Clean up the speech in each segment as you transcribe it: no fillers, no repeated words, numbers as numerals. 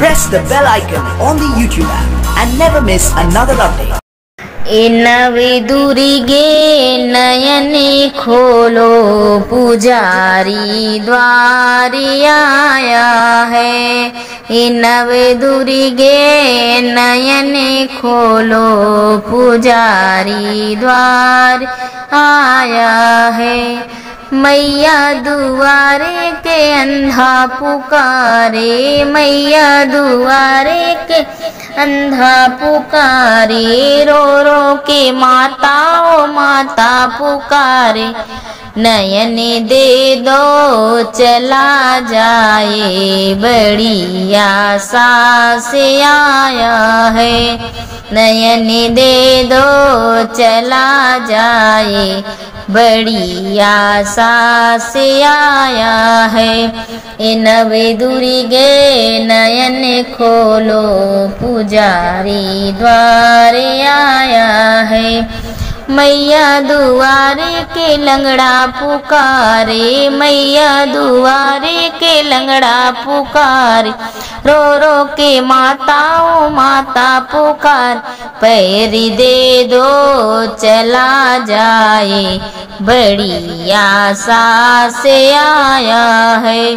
Press the bell icon on the YouTube app and never miss another update. नवे दुर्गे नयने खोलो पुजारी द्वारी आया है। नवे दुर्गे नयने खोलो पुजारी द्वार आया है। मैया दुआरे के अंधा पुकारे, मैया दुआरे के अंधा पुकारे, रो रो के माता ओ माता पुकारे। नयन दे दो चला जाए, बड़ी आशा से आया है। नयन दे दो चला जाए, बड़ी आशा से आया है। नवे दुर्गे नयन खोलो पुजारी द्वारे आया है। मैया दुआरे के लंगड़ा पुकारे, मैया दुआरे के लंगड़ा पुकारे, रो रो के माता ओ माता पुकार। पैर दे दो चला जाए, बड़ी आशा से आया है।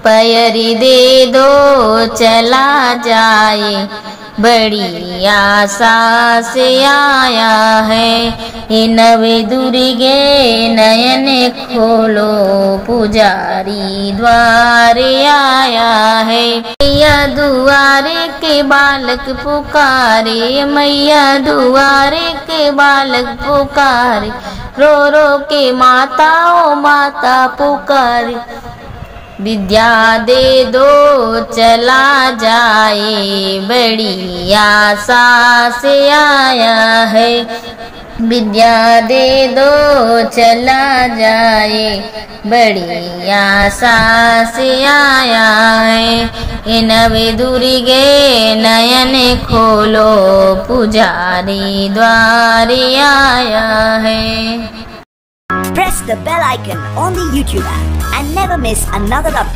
पैर दे दो चला जाए, बड़ी आशा से आया है। नवे दुर्गे नयन खोलो पुजारी द्वारे आया है। मैया दुआरे के बालक पुकारे, मैया दुआरे के बालक पुकारे, रो रो के माता ओ माता पुकारे। विद्या दे दो चला जाए, बड़ी आशा से आया है। विद्या दे दो चला जाए, बड़ी आशा से आया है। नवे दुर्गे नयन खोलो पुजारी द्वारे आया है। Press the bell icon on the YouTube app and never miss another update.